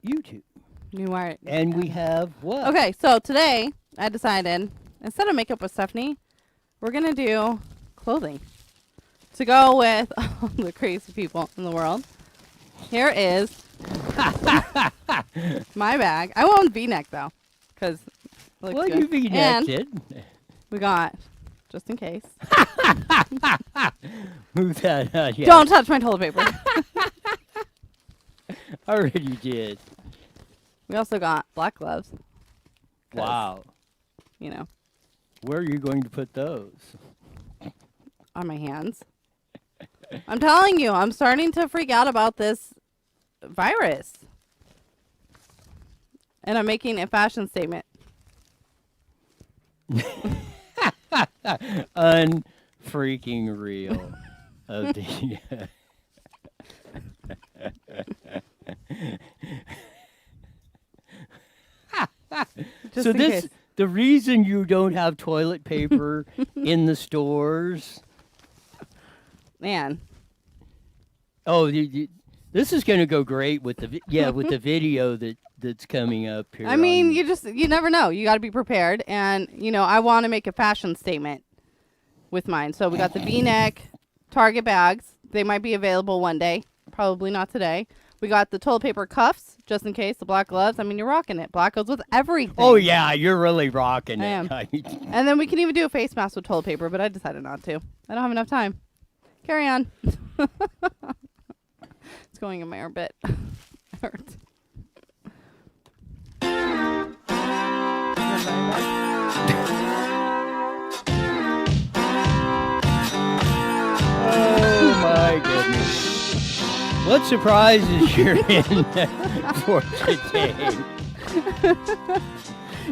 YouTube. Newswire. And we have what? Okay, so today I decided instead of makeup with Stephanie, we're gonna do clothing to go with all the crazy people in the world. Here is my bag. I won't V-neck though, because well, you V-necked it. We got just in case. Move that out. Yeah. Don't touch my toilet paper. I already did. We also got black gloves. Wow. You know, Where are you going to put those? on my hands. I'm telling you, I'm starting to freak out about this virus. And I'm making a fashion statement. Unfreaking real of the Just so in this case. the reason you don't have toilet paper in the stores. Man. Oh, this is going to go great with the with the video that's coming up here. I mean, you never know. You got to be prepared. And, you know, I want to make a fashion statement with mine. So we got the V-neck Target bags. They might be available one day. Probably not today. We got the toilet paper cuffs, just in case. The black gloves. I mean, you're rocking it. Black goes with everything. Oh, yeah, you're really rocking I it. am. And then we can even do a face mask with toilet paper, but I decided not to. I don't have enough time. Carry on. It's going in my orbit. It hurts. Oh, my goodness. What surprises you're in for today?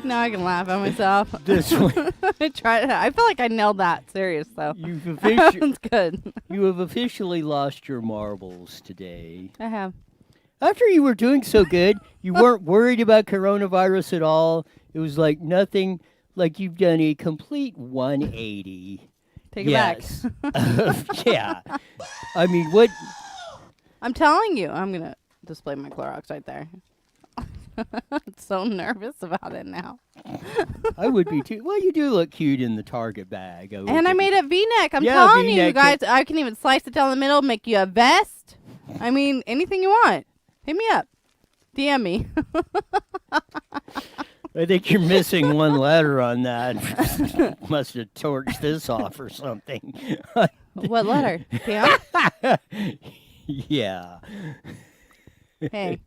Now I can laugh at myself. This one. I tried. I feel like I nailed that. Serious though. That's good. You have officially lost your marbles today. I have. After you were doing so good, you weren't worried about coronavirus at all. It was like nothing, like you've done a complete 180. Take it back. Yeah. I mean, what? I'm telling you, I'm going to display my Clorox right there. I'm so nervous about it now. I would be too. Well, you do look cute in the Target bag. And I made a V-neck. I'm telling you guys, I can even slice it down the middle, make you a vest. I mean, anything you want. Hit me up. DM me. I think you're missing one letter on that. Must have torched this off or something. What letter? PM? Yeah. Hey,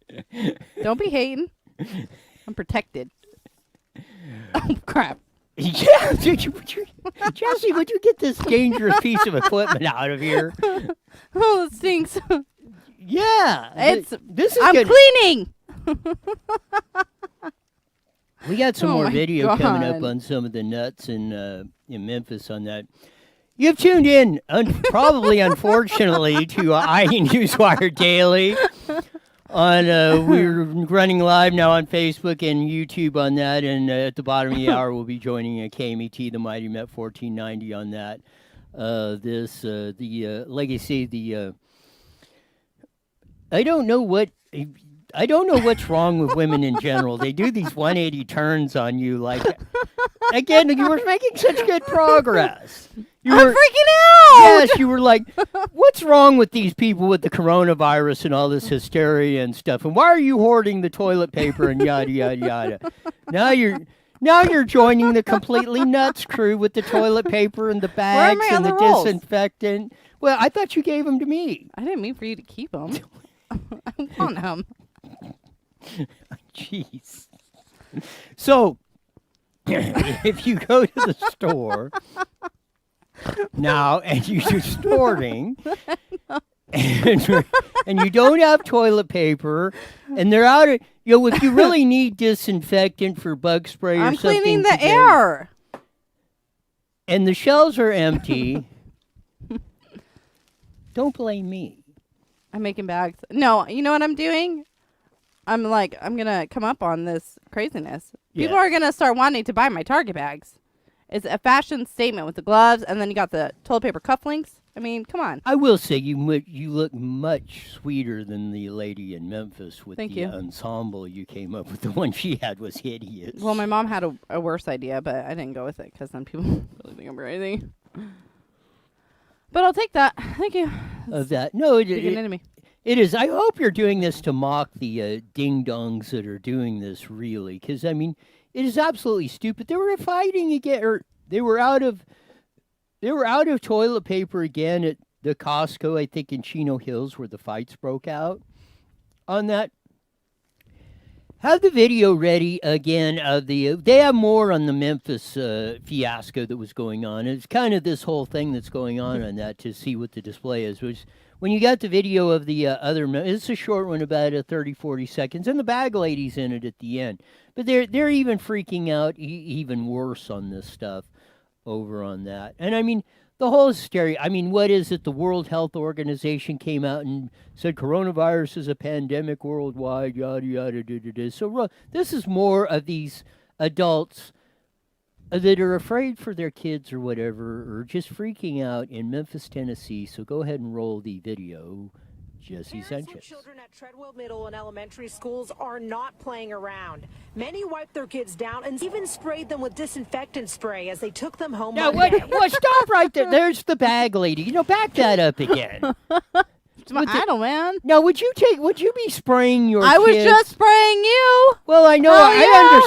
don't be hating. I'm protected. Oh, crap. Yeah, Jesse, would you get this dangerous piece of equipment out of here? Oh, it stinks. Yeah. I'm cleaning. We got some more video coming up God. on some of the nuts in Memphis on that. You've tuned in, probably unfortunately, to Newswire Daily. We're running live now on Facebook and YouTube on that, and at the bottom of the hour we'll be joining KMET, the Mighty Met 1490 on that. Like I say, I don't know what's wrong with women in general. They do these 180 turns on you. Like, again, you were making such good progress. I'm freaking out. Yes, you were like, what's wrong with these people with the coronavirus and all this hysteria and stuff? And why are you hoarding the toilet paper and yada, yada, yada? Now you're joining the completely nuts crew with the toilet paper and the bags and the disinfectant. Well, I thought you gave them to me. I didn't mean for you to keep them. I want them. Jeez. So, if you go to the store now and you're snorting and you don't have toilet paper and they're out of, if you really need disinfectant for bug spray or something. I'm cleaning the air. And the shelves are empty. Don't blame me. I'm making bags. No, you know what I'm doing? I'm going to come up on this craziness. Yeah. People are going to start wanting to buy my Target bags. It's a fashion statement with the gloves, and then you got the toilet paper cufflinks. I mean, come on. I will say you look much sweeter than the lady in Memphis with Thank the you. Ensemble you came up with. The one she had was hideous. Well, my mom had a worse idea, but I didn't go with it because then people really think I'm crazy. But I'll take that. Thank you. Of that. No, Digging into me. it is. I hope you're doing this to mock the ding-dongs that are doing this, really, because, I mean, it is absolutely stupid. They were fighting again, or they were out of toilet paper again at the Costco, I think, in Chino Hills, where the fights broke out. On that, have the video ready again of the. They have more on the Memphis fiasco that was going on. It's kind of this whole thing that's going on that to see what the display is. Which, when you got the video of the other, it's a short one, about 30, 40 seconds, and the bag lady's in it at the end. But they're even freaking out even worse on this stuff over on that. And I mean, the whole hysteria, I mean, what is it? The World Health Organization came out and said coronavirus is a pandemic worldwide, yada, yada, da, da, da. So this is more of these adults that are afraid for their kids or whatever, or just freaking out in Memphis, Tennessee. So go ahead and roll the video. Jesse Parents with Sanchez. children at Treadwell Middle and elementary schools are not playing around. Many wiped their kids down and even sprayed them with disinfectant spray as they took them home. Now, Monday. what? Stop right there. There's the bag lady. Back that up again. It's my idol, man. Now, would you be spraying your I was kids? just spraying you. Well, I know. Oh,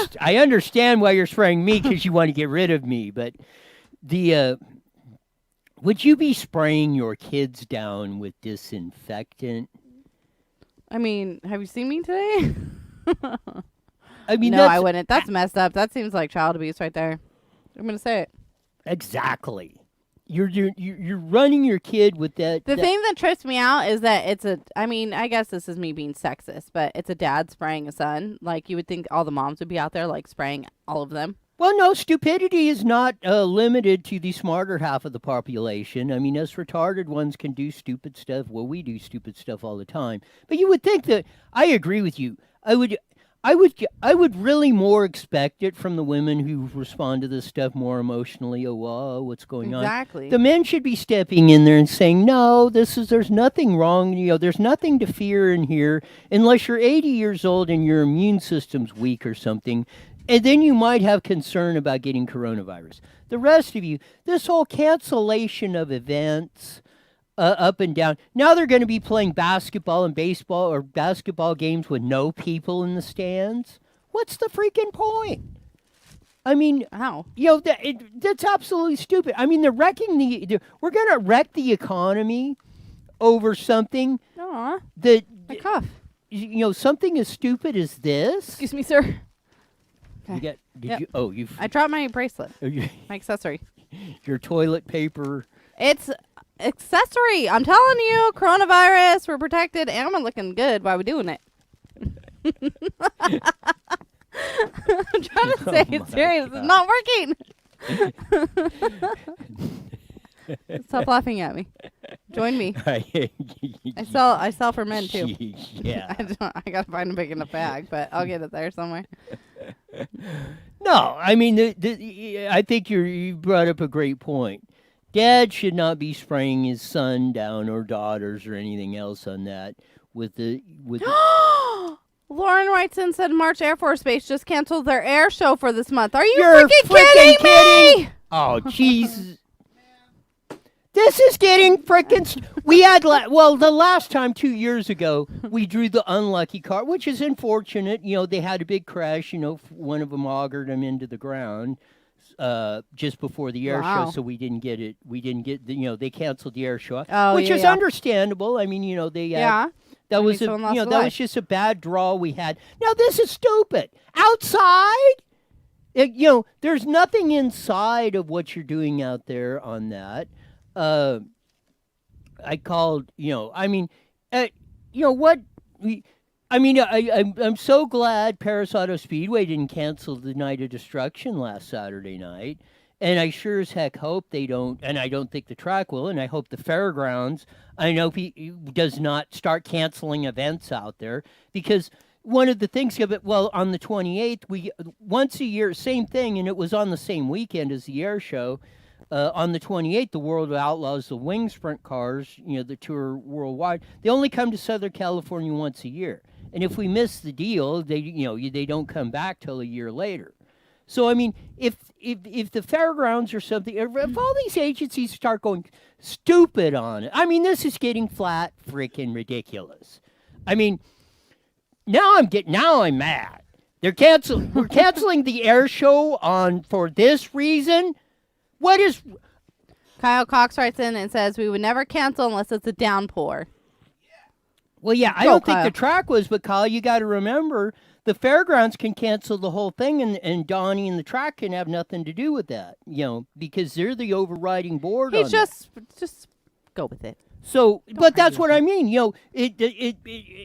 yeah. I understand why you're spraying me, because you want to get rid of me. But would you be spraying your kids down with disinfectant? I mean, have you seen me today? I mean, no, I wouldn't. That's messed up. That seems like child abuse right there. I'm gonna say it. Exactly. You're running your kid with that. The thing that trips me out is that it's a. I mean, I guess this is me being sexist, but it's a dad spraying a son. Like, you would think all the moms would be out there like spraying all of them. Well, no, stupidity is not limited to the smarter half of the population. I mean, us retarded ones can do stupid stuff. Well, we do stupid stuff all the time. But you would think that, I agree with you. I would really more expect it from the women who respond to this stuff more emotionally. Oh, wow, what's going on? Exactly. The men should be stepping in there and saying, no, there's nothing wrong. There's nothing to fear in here, unless you're 80 years old and your immune system's weak or something. And then you might have concern about getting coronavirus. The rest of you, this whole cancellation of events up and down. Now they're going to be playing basketball and baseball, or basketball games with no people in the stands. What's the freaking point? I mean, How? That's absolutely stupid. I mean, we're going to wreck the economy over something Aw, that, my cough. something as stupid as this. Excuse me, sir. You got, Yep. you? Oh, you've. I dropped my bracelet, Oh, my accessory. your toilet paper. It's accessory. I'm telling you, coronavirus. We're protected, and I'm looking good while we're doing it. I'm trying to say it's serious. It's not working. Stop laughing at me. Join me. I sell for men too. Yeah. I gotta find a big enough bag, but I'll get it there somewhere. No, I mean, I think you brought up a great point. Dad should not be spraying his son down, or daughters, or anything else on that with the. Lauren writes in, said March Air Force Base just canceled their air show for this month. Are you You're freaking kidding me? Oh, jeez. This is getting frickin' we had, the last time 2 years ago, we drew the unlucky card, which is unfortunate. They had a big crash, one of them augured them into the ground just before the air show, so we didn't get it. We didn't get, they canceled the air show, which is understandable. I mean, they that was that was just a bad draw we had. Now, this is stupid. Outside? There's nothing inside of what you're doing out there on that. I called, I'm so glad Paris Auto Speedway didn't cancel the Night of Destruction last Saturday night. And I sure as heck hope they don't, and I don't think the track will, and I hope the fairgrounds, does not start canceling events out there, because one of the things of it, on the 28th, once a year, same thing, and it was on the same weekend as the air show. on the 28th, the world outlaws the wing sprint cars, that tour worldwide. They only come to Southern California once a year. And if we miss the deal, they don't come back till a year later. So, I mean, if the fairgrounds or something, if all these agencies start going stupid on it, I mean, this is getting flat freaking ridiculous. I mean, now I'm mad. We're canceling the air show for this reason. What is... Kyle Cox writes in and says, we would never cancel unless it's a downpour. Well, yeah, I don't think the track was, but Kyle, you got to remember, the fairgrounds can cancel the whole thing, and Donnie and the track can have nothing to do with that, because they're the overriding board. He's just go with it. So, but that's what I mean. It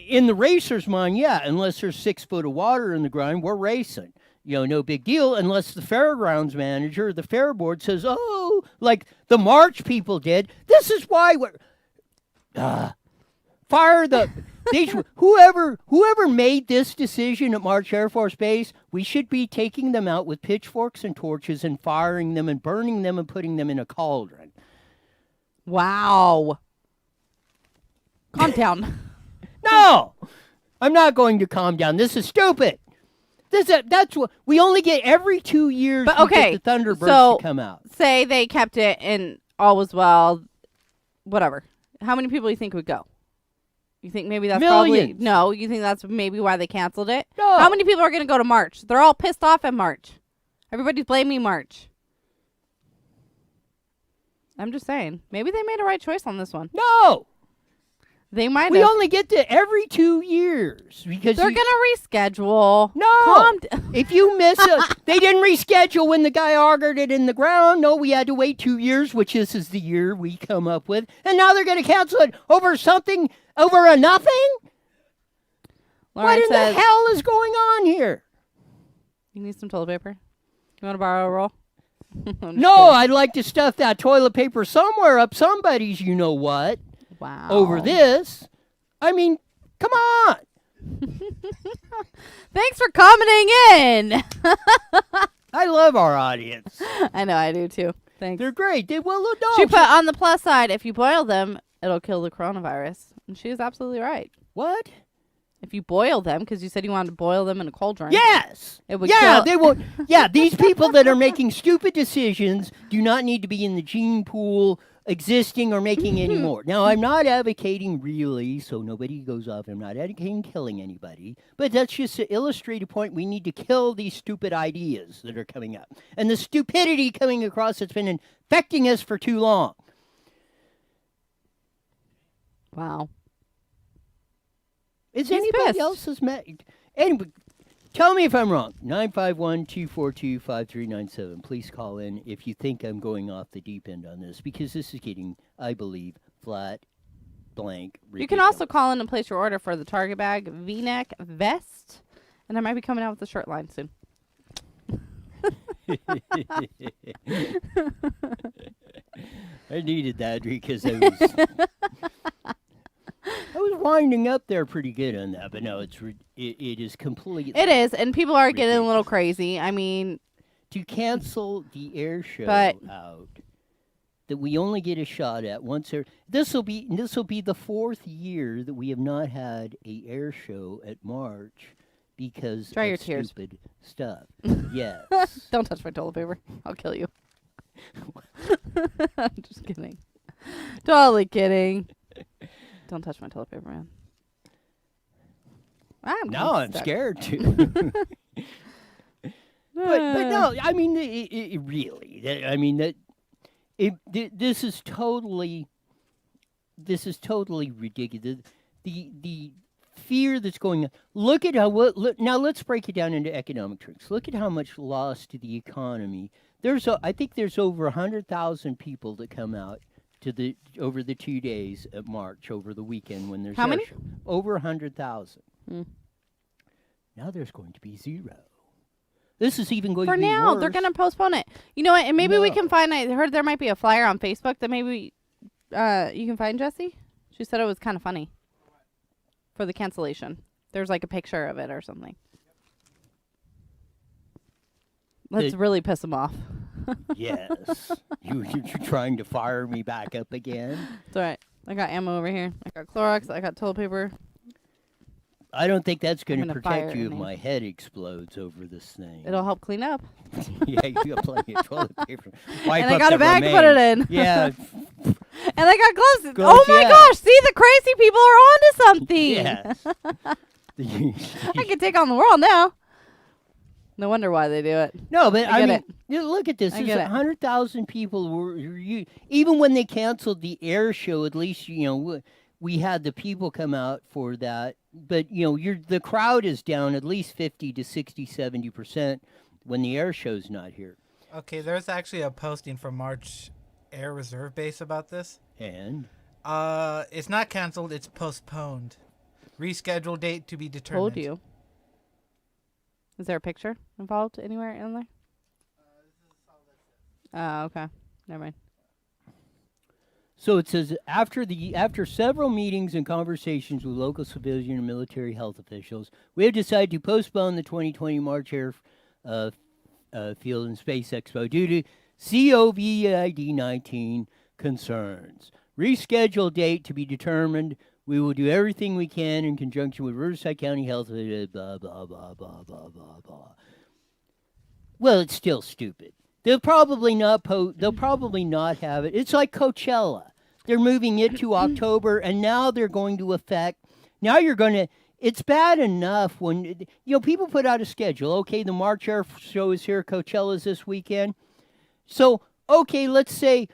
in the racer's mind, yeah. Unless there's 6 foot of water in the ground, we're racing. No big deal. Unless the fairgrounds manager, the fair board says, "Oh, like the March people did." This is why we're fire the whoever made this decision at March Air Force Base. We should be taking them out with pitchforks and torches and firing them and burning them and putting them in a cauldron. Wow. Calm down. No, I'm not going to calm down. This is stupid. That's what we only get every 2 years. But okay, get the Thunderbirds to come out. Say they kept it and all was well, whatever. How many people do you think would go? You think maybe that's Millions. probably no? You think that's maybe why they canceled it? No. How many people are going to go to March? They're all pissed off at March. Everybody's blaming March. I'm just saying. Maybe they made a right choice on this one. No. They might. We only get to every 2 years because they're gonna reschedule. No, if you miss they didn't reschedule when the guy argued it in the ground. No, we had to wait 2 years, which this is the year we come up with, and now they're gonna cancel it over a nothing. Lauren what in says, the hell is going on here? You need some toilet paper? You want to borrow a roll? No, I'd like to stuff that toilet paper somewhere up somebody's. You know what? Wow. Over this. I mean, come on. Thanks for commenting in. I love our audience. I know, I do too. Thanks. They're great. No, she put on the plus side, if you boil them, it'll kill the coronavirus. And she is absolutely right. What? If you boil them, because you said you wanted to boil them in a cauldron. Yes. It would they will. Yeah, these people that are making stupid decisions do not need to be in the gene pool existing or making any more. Now, I'm not advocating really, so nobody goes off. I'm not advocating killing anybody, but that's just to illustrate a point. We need to kill these stupid ideas that are coming up. And the stupidity coming across that's been infecting us for too long. Wow. Is anybody else's anybody? Tell me if I'm wrong. 951-242-5397. Please call in if you think I'm going off the deep end on this, because this is getting, I believe, flat, blank, ridiculous. You can also call in and place your order for the Target bag V-neck vest, and I might be coming out with the shirt line soon. I needed that because I was winding up there pretty good on that, but no, it is completely. It is, and people are getting ridiculous. a little crazy. I mean, to cancel the air show out that we only get a shot at once. This will be the 4th year that we have not had a air show at March because Dry your of tears. stupid stuff. Yes. Don't touch my toilet paper. I'll kill you. I'm just kidding. Totally kidding. Don't touch my toilet paper, man. I'm scared too. but no, I mean, it really. I mean that. This is totally ridiculous. The fear that's going on. Look at how. Now let's break it down into economic terms. Look at how much loss to the economy. I think there's over 100,000 people that come out over the 2 days of March, over the weekend when there's how many? Over 100,000. Now there's going to be 0. This is even going to be for now. worse. They're going to postpone it. You know what? And maybe we can find. I heard there might be a flyer on Facebook that maybe you can find, Jesse. She said it was kind of funny for the cancellation. There's like a picture of it or something. Let's really piss them off. Yes. You're trying to fire me back up again? It's all right. I got ammo over here. I got Clorox. I got toilet paper. I don't think that's going to gonna fire protect you it, if man. my head explodes over this thing. It'll help clean up. Yeah, you got plenty of toilet paper. Wipe And I up got the a bag to put it remains. in. Yeah. And I got gloves. Gloves, Oh my yeah. gosh. See, the crazy people are onto something. Yes. I can take on the world now. No wonder why they do it. No, but I I get mean, it. you look at this. I There's get it. 100,000 people were even when they canceled the air show. At least we had the people come out for that. But the crowd is down at least 50 to 60, 70% when the air show's not here. Okay, there's actually a posting from March Air Reserve Base about this. And It's not canceled, it's postponed. Rescheduled date to be determined. Told you. Is there a picture involved anywhere in there? Oh, okay. Never mind. so it says after several meetings and conversations with local civilian and military health officials, we have decided to postpone the 2020 March Air Field and Space Expo due to COVID-19 concerns. Rescheduled date to be determined. We will do everything we can in conjunction with Riverside County Health. Blah blah blah blah blah blah blah. Well, it's still stupid. They'll probably not they'll probably not have it. It's like Coachella. They're moving it to October, and now they're going to affect. Now you're going to. It's bad enough when people put out a schedule. Okay, the March Air Show is here. Coachella's this weekend. So okay, let's say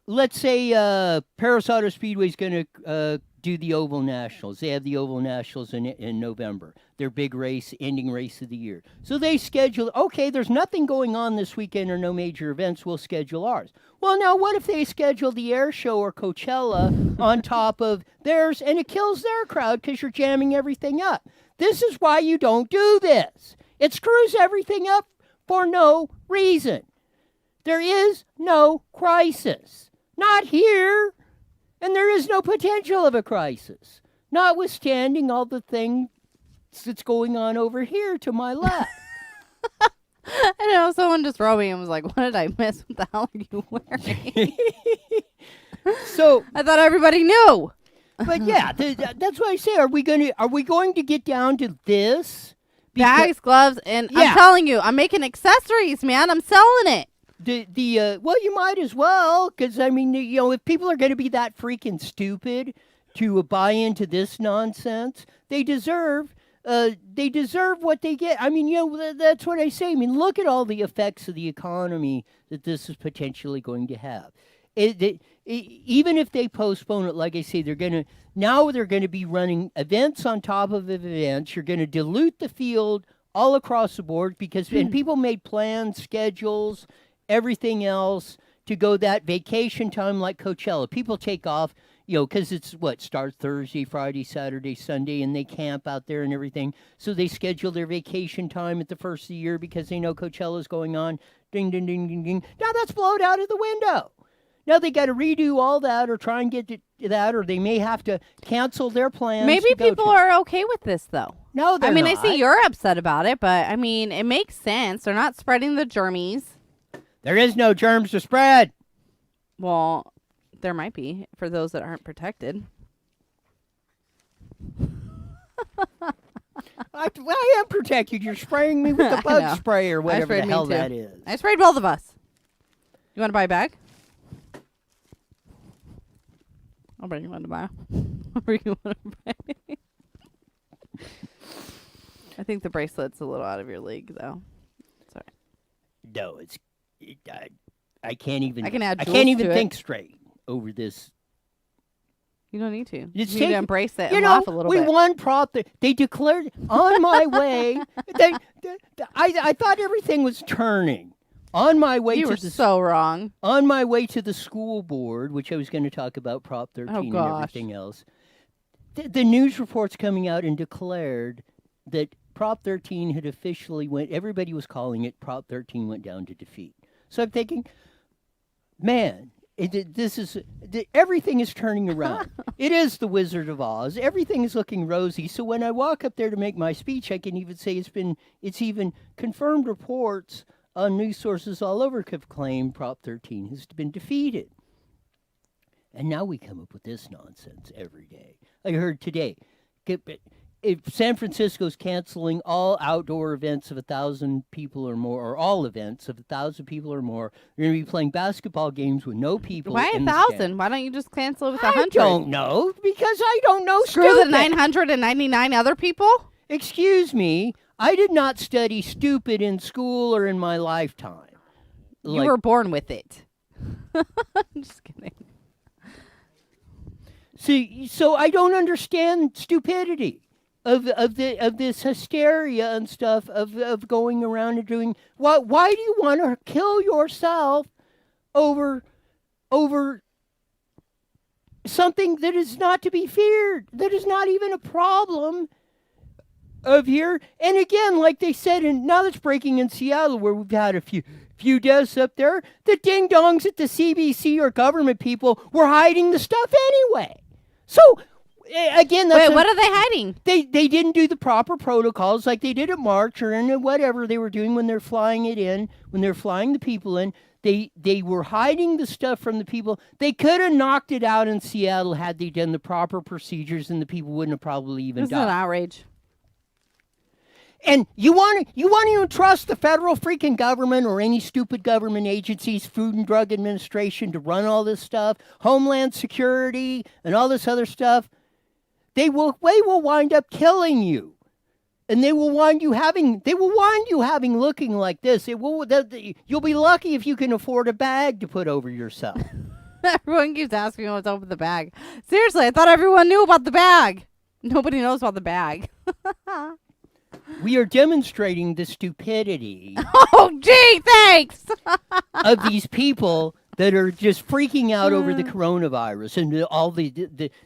Paris Auto Speedway is going to do the Oval Nationals. They have the Oval Nationals in November. Their big race, ending race of the year. So they schedule, okay, there's nothing going on this weekend or no major events. We'll schedule ours. Well, now what if they schedule the air show or Coachella on top of theirs and it kills their crowd because you're jamming everything up? This is why you don't do this. It screws everything up for no reason. There is no crisis. Not here. And there is no potential of a crisis, notwithstanding all the things that's going on over here to my left. I know someone just wrote me and was like, "What did I miss? What the hell are you wearing?" So, I thought everybody knew. but yeah, that's what I say. Are we going to get down to this? Bags, gloves, and Yeah. I'm telling you, I'm making accessories, man. I'm selling it. Well, you might as well, because I mean, if people are going to be that freaking stupid to buy into this nonsense, they deserve what they get. I mean, that's what I say. I mean, look at all the effects of the economy that this is potentially going to have. Even if they postpone it, like I say, they're going to be running events on top of events. You're going to dilute the field all across the board and people made plans, schedules, everything else to go that vacation time like Coachella. People take off, because it's starts Thursday, Friday, Saturday, Sunday, and they camp out there and everything. So they schedule their vacation time at the first of the year because they know Coachella's going on. Ding, ding, ding, ding, ding. Now that's blown out of the window. Now they got to redo all that or try and get to that, or they may have to cancel their plans. Maybe people are okay with this, though. No, they're not. I see you're upset about it, but I mean, it makes sense. They're not spreading the germies. There is no germs to spread. Well, there might be for those that aren't protected. I am protected. You're spraying me with the I bug know. spray or whatever the sprayed me hell too. that is. I sprayed both of us. You want to buy a bag? I'll bring you one to buy. Whatever you want to buy. I think the bracelet's a little out of your league, though. Sorry. No, I can't even. I can add I jewels can't even to it. think straight over this. You don't need to. You It's need to taking- embrace it You and know, laugh a little we bit. won prop. They declared on my way. I thought everything was turning. On my way You to were the so wrong. on my way to the school board, which I was going to talk about Prop 13 and gosh. everything else. The news reports coming out and declared that Prop 13 had officially went. Everybody was calling it Prop 13 went down to defeat. So I'm thinking, man, everything is turning around. It is the Wizard of Oz. Everything is looking rosy. So when I walk up there to make my speech, I can even say it's even confirmed reports news sources all over have claimed Prop 13 has been defeated. And now we come up with this nonsense every day. I heard today, if San Francisco's canceling all outdoor events of 1,000 people or more, or all events of 1,000 people or more, you're going to be playing basketball games with no people. Why in the 1,000? stand. Why don't you just cancel it with I 100? don't know, because I don't know. Screw the stupid. 999 other people? Excuse me, I did not study stupid in school or in my lifetime. You were born with it. I'm just kidding. See, so I don't understand stupidity of this hysteria and stuff of going around and doing. Why do you want to kill yourself over something that is not to be feared, that is not even a problem of here? And again, like they said, and now that's breaking in Seattle, where we've had a few deaths up there. The ding-dongs at the CBC or government people were hiding the stuff anyway. So, again, that's... Wait, what are they hiding? They didn't do the proper protocols like they did at March or in whatever they were doing when they're flying it in, when they're flying the people in. They were hiding the stuff from the people. They could have knocked it out in Seattle had they done the proper procedures, and the people wouldn't have probably even This is died. an outrage. And you want to even trust the federal freaking government or any stupid government agencies, Food and Drug Administration, to run all this stuff, Homeland Security, and all this other stuff? They will wind up killing you, and they will wind you having looking like this. You'll be lucky if you can afford a bag to put over yourself. Everyone keeps asking what's up with the bag. Seriously, I thought everyone knew about the bag. Nobody knows about the bag. We are demonstrating the stupidity Oh, gee, thanks. of these people that are just freaking out over the coronavirus and all the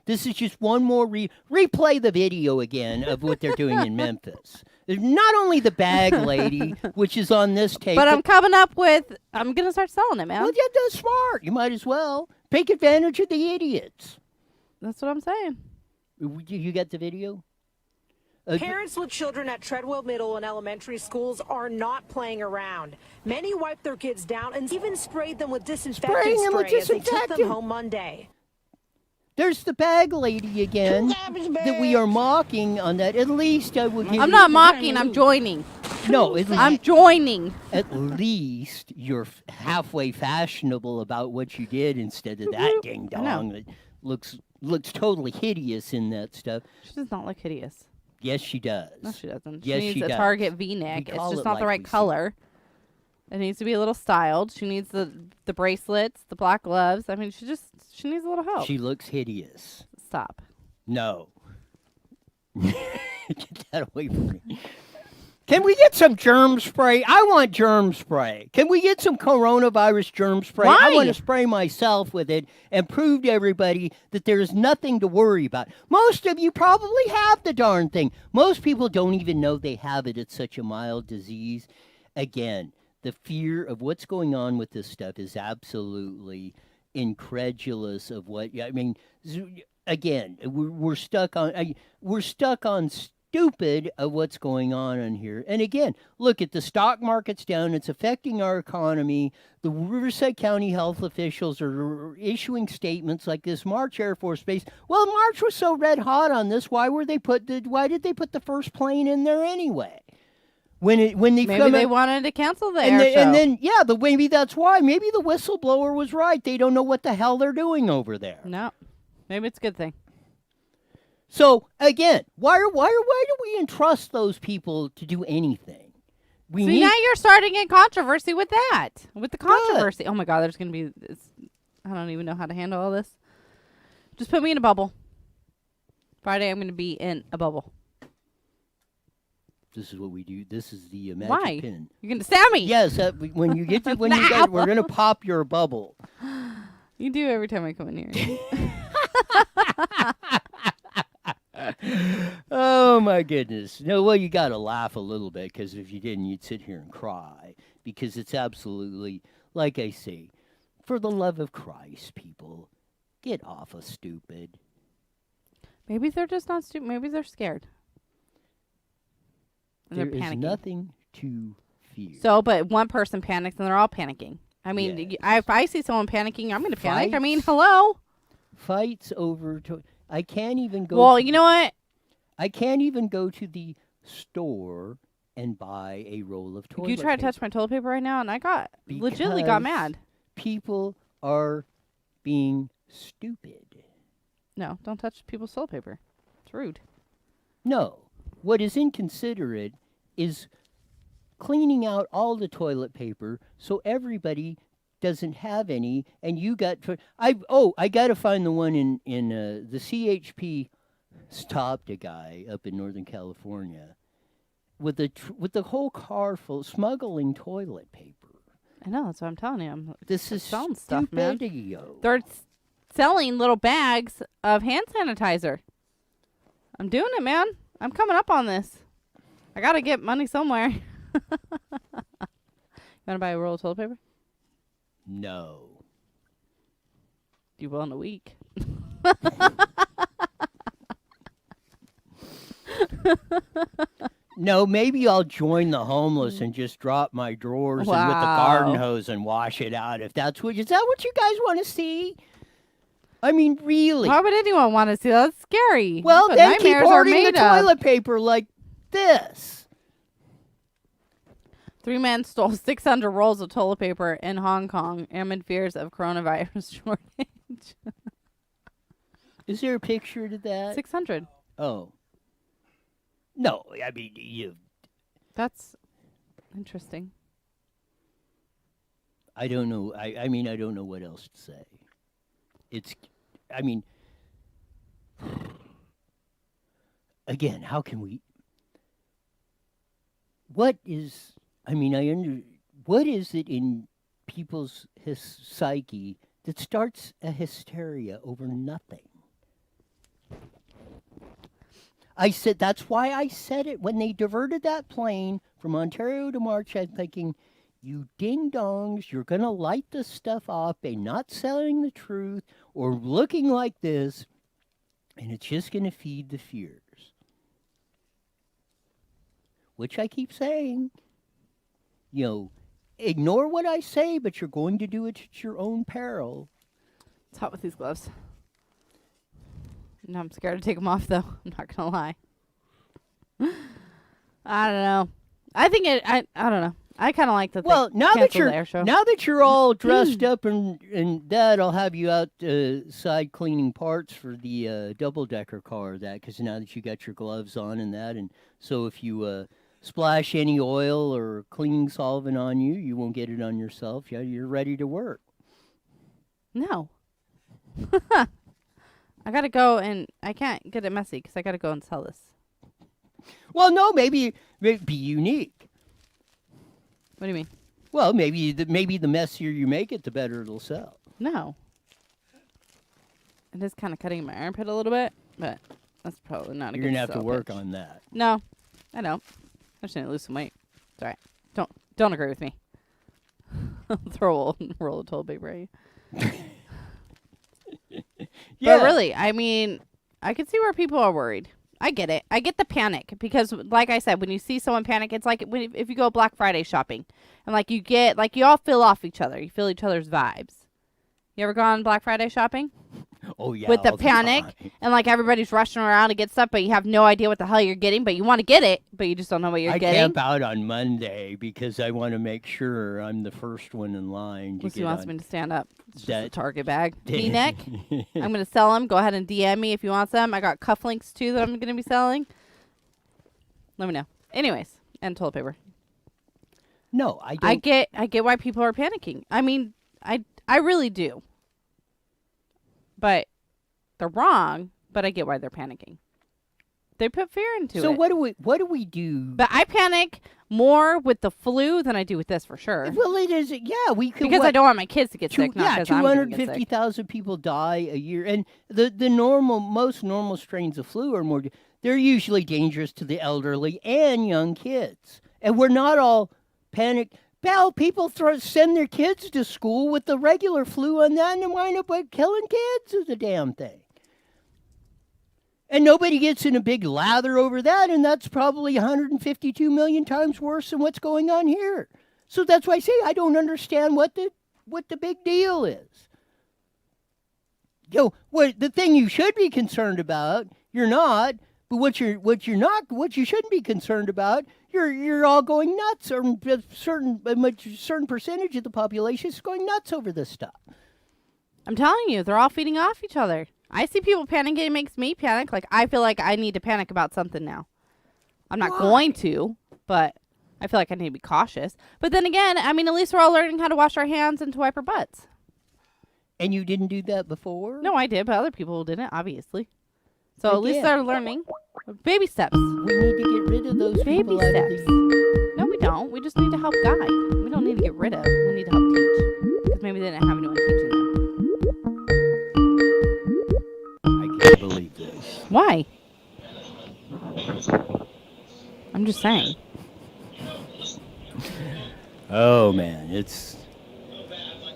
this is just one more replay the video again of what they're doing in Memphis. There's not only the bag lady, which is on this tape, But I'm coming up with, I'm going to start selling it, man. well, yeah, that's smart. You might as well take advantage of the idiots. That's what I'm saying. You got the video? Parents with children at Treadwell Middle and elementary schools are not playing around. Many wiped their kids down and even sprayed them with disinfectant spray as they took them home Monday. There's the bag lady again that we are mocking on that. At least I would give I'm you- not mocking, I'm joining. No, I'm joining. at least you're halfway fashionable about what you did instead of that ding dong that looks totally hideous in that stuff. She does not look hideous. Yes, she does. No, she doesn't. Yes, she needs she a does. Target V-neck. We It's call just it not the like right we see. color. It needs to be a little styled. She needs the bracelets, the black gloves. I mean, she needs a little help. She looks hideous. Stop. No. Get that away from me. Can we get some germ spray? I want germ spray. Can we get some coronavirus germ spray? I Why? want to spray myself with it and prove to everybody that there's nothing to worry about. Most of you probably have the darn thing. Most people don't even know they have it. It's such a mild disease. Again, the fear of what's going on with this stuff is absolutely incredulous of what, I mean, again, we're stuck on stupid of what's going on in here. And again, look at the stock market's down. It's affecting our economy. The Riverside County health officials are issuing statements like this March Air Force Base. Well, March was so red hot on this. Why did they put the first plane in there anyway? When they Maybe they wanted to cancel the air show. and then maybe that's why. Maybe the whistleblower was right. They don't know what the hell they're doing over there. No. Maybe it's a good thing. So again, why do we entrust those people to do anything? See, now you're starting a controversy with that. With the controversy. Oh my God, there's going to be, I don't even know how to handle all this. Just put me in a bubble. Friday, I'm going to be in a bubble. This is what we do. This is the magic Why? pin. You're going to stab me. Yes, when you get to we're going to pop your bubble. You do every time I come in here. Oh my goodness. No, well, you got to laugh a little bit, because if you didn't, you'd sit here and cry, because it's absolutely, like I say, for the love of Christ, people, get off of stupid. Maybe they're just not stupid. Maybe they're scared. And There they're is panicking. nothing to fear. So, but one person panics and they're all panicking. I mean, Yes. if I see someone panicking, I'm going to panic. I mean, Fights. hello? Fights over... I can't even go... Well, you know what? I can't even go to the store and buy a roll of toilet You try to paper touch my toilet paper right now, and I legitimately got mad. People are being stupid. No, don't touch people's toilet paper. It's rude. No. What is inconsiderate is cleaning out all the toilet paper so everybody doesn't have any, and you got... I got to find the one in the CHP stopped a guy up in Northern California with the whole car full smuggling toilet paper. I know, that's what I'm telling you. This is selling stuff, man. stupidio. They're selling little bags of hand sanitizer. I'm doing it, man. I'm coming up on this. I got to get money somewhere. You want to buy a roll of toilet paper? No. You will in a week. No, maybe I'll join the homeless and just drop my drawers in with the garden Wow. hose and wash it out. If that's what... Is that what you guys want to see? I mean, really? Why would anyone want to see that? That's scary. Well, That's what then keep nightmares are hoarding the made of. toilet paper like this. 3 men stole 600 rolls of toilet paper in Hong Kong amid fears of coronavirus shortage. Is there a picture to that? 600. Oh. No, I mean, you... That's interesting. I don't know. I mean, I don't know what else to say. It's... I mean... Again, how can we... What is... I mean, what is it in people's psyche that starts a hysteria over nothing? I said, that's why I said it. When they diverted that plane from Ontario to March, I'm thinking, you ding-dongs, you're going to light this stuff up and not selling the truth or looking like this, and it's just going to feed the fears. Which I keep saying, you know, ignore what I say, but you're going to do it at your own peril. It's hot with these gloves. No, I'm scared to take them off, though. I'm not going to lie. I don't know. I think I don't know. I kind of like that. Well, they now that canceled the air show. you're all dressed up and that, I'll have you outside cleaning parts for the double-decker car. Because now that you got your gloves on and that, and so if you splash any oil or cleaning solvent on you, you won't get it on yourself. Yeah, you're ready to work. No. I got to go, and I can't get it messy because I got to go and sell this. Well, no, maybe be unique. What do you mean? Well, maybe the messier you make it, the better it'll sell. No. It is kind of cutting my armpit a little bit, but that's probably not a You're good gonna have to sell work pitch. on that. No, I don't. I just need to lose some weight. It's all right. Don't agree with me. I'll throw a roll of toilet paper at you. Yeah. But really, I mean, I can see where people are worried. I get it. I get the panic because, like I said, when you see someone panic, it's like if you go Black Friday shopping and you all feel off each other. You feel each other's vibes. You ever gone Black Friday shopping? Oh yeah. With the all panic time. and everybody's rushing around to get stuff, but you have no idea what the hell you're getting, but you want to get it, but you just don't know what you're I getting. camp out on Monday because I want to make sure I'm the first one in line to Lucy get wants on. me to stand up. It's just a That- Target bag. V-neck. I'm going to sell them. Go ahead and DM me if you want some. I got cufflinks too that I'm going to be selling. Let me know. Anyways, and toilet paper. No, I don't. I get why people are panicking. I mean, I really do. But they're wrong, but I get why they're panicking. They put fear into it. So what do we do? But I panic more with the flu than I do with this for sure. Well, it is. Yeah, we could. Because I don't want my kids to get sick, not yeah, because I'm going to get sick. 250,000 people die a year, and most normal strains of flu are more. They're usually dangerous to the elderly and young kids, and we're not all panicked. Well, people send their kids to school with the regular flu and that, and wind up killing kids is a damn thing. And nobody gets in a big lather over that, and that's probably 152 million times worse than what's going on here. So that's why I say I don't understand what the big deal is. What the thing you should be concerned about, you're not. But what you shouldn't be concerned about, you're all going nuts, or a certain percentage of the population is going nuts over this stuff. I'm telling you, they're all feeding off each other. I see people panicking. It makes me panic. Like, I feel like I need to panic about something now. I'm not going to, but I feel like I need to be cautious. But then again, I mean, at least we're all learning how to wash our hands and to wipe our butts. And you didn't do that before? No, I did, but other people didn't, obviously. So at least they're learning. Baby steps. We need to get rid of those baby people steps. No, we don't. We just need to help guide. We don't need to get rid of. We need to help teach. Because maybe they didn't have anyone teaching them. I can't believe this. Why? I'm just saying. Oh, man. It's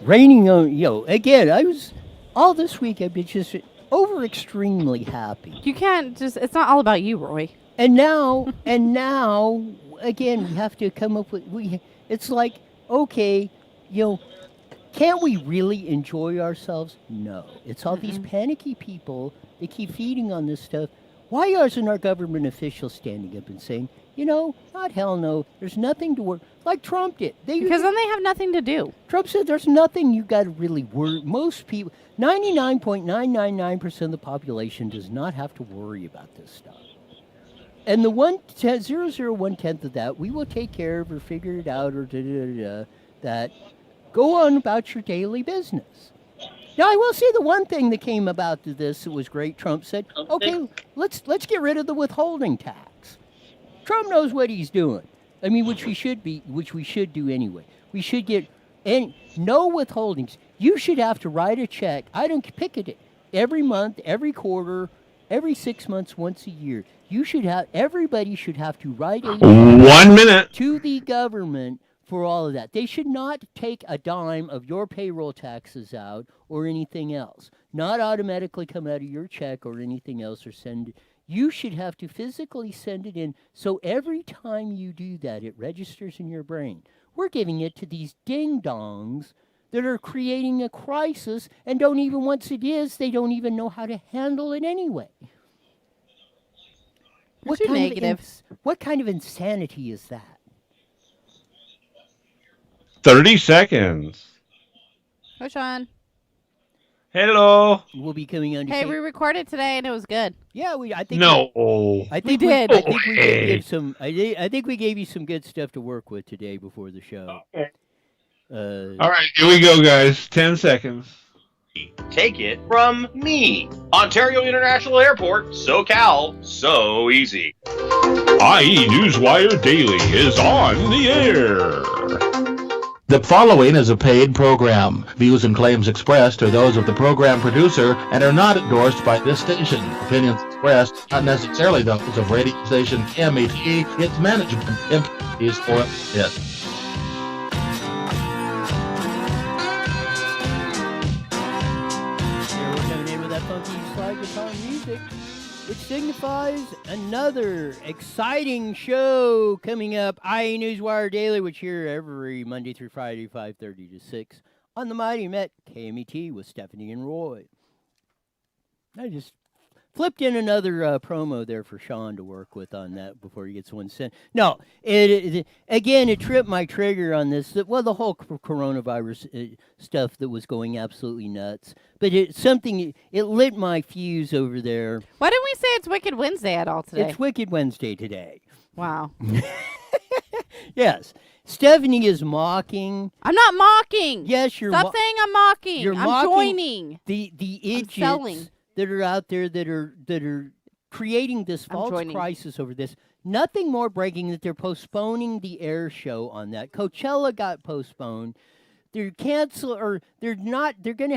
raining on, again, I was, all this week I've been just over extremely happy. You can't just, it's not all about you, Roy. And now, again, we have to come up with, it's like, okay, can't we really enjoy ourselves? No. It's all these panicky people, they keep feeding on this stuff. Why isn't our government official standing up and saying, not hell no, there's nothing to worry, like Trump did. Because then they have nothing to do. Trump said there's nothing you got to really worry. Most people, 99.999% of the population does not have to worry about this stuff. And the 0.001% of that, we will take care of or figure it out or that. Go on about your daily business. Now, I will say the one thing that came about to this that was great. Trump said, okay, let's get rid of the withholding tax. Trump knows what he's doing. I mean, which we should do anyway. We should get no withholdings. You should have to write a check. I don't pick it every month, every quarter, every 6 months, once a year. Everybody should have to write a 1 minute to the government for all of that. They should not take a dime of your payroll taxes out or anything else. Not automatically come out of your check or anything else or send it. You should have to physically send it in. So every time you do that, it registers in your brain. We're giving it to these ding-dongs that are creating a crisis and don't even, once it is, they don't even know how to handle it anyway. What kind of insanity is that? 30 seconds. Hi, Sean. Hello. We'll be coming on. Hey, we recorded today and it was good. Yeah, I think we did. I think we gave some. I think we gave you some good stuff to work with today before the show. Okay. All right, here we go, guys. 10 seconds. Take it from me. Ontario International Airport, SoCal, so easy. IE Newswire Daily is on the air. The following is a paid program. Views and claims expressed are those of the program producer and are not endorsed by this station. Opinions expressed not necessarily those of radio station MET, its management, employees, or it. Slide guitar music, which signifies another exciting show coming up. IE Newswire Daily, which here every Monday through Friday, 5:30 to 6 on the Mighty Met KMET with Stephanie and Roy. I just flipped in another promo there for Sean to work with on that before he gets one cent. No, it tripped my trigger on this. The whole coronavirus stuff that was going absolutely nuts. But it lit my fuse over there. Why didn't we say it's Wicked Wednesday at all today? It's Wicked Wednesday today. Wow. Yes. Stephanie is mocking. I'm not mocking. Yes, you're Stop saying I'm mocking. I'm mocking joining. The idiots that are out there that are creating this false crisis over this. Nothing more breaking that they're postponing the air show on that. Coachella got postponed. They're going to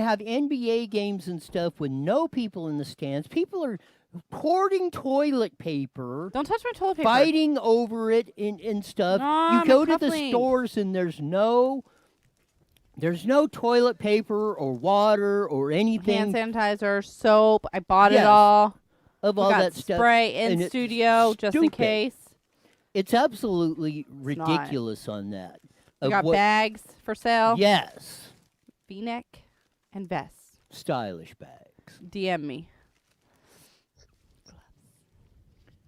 have NBA games and stuff with no people in the stands. People are hoarding toilet paper. Don't touch my toilet paper. Fighting over it and stuff. No, you go to the stores and there's no toilet paper or water or anything. Hand sanitizer, soap. I bought it all. of We all got that stuff. spray in and it's studio just in stupid. case. It's absolutely not. ridiculous on that. We of got what- bags for sale. Yes. V-neck and vests. Stylish bags. DM me.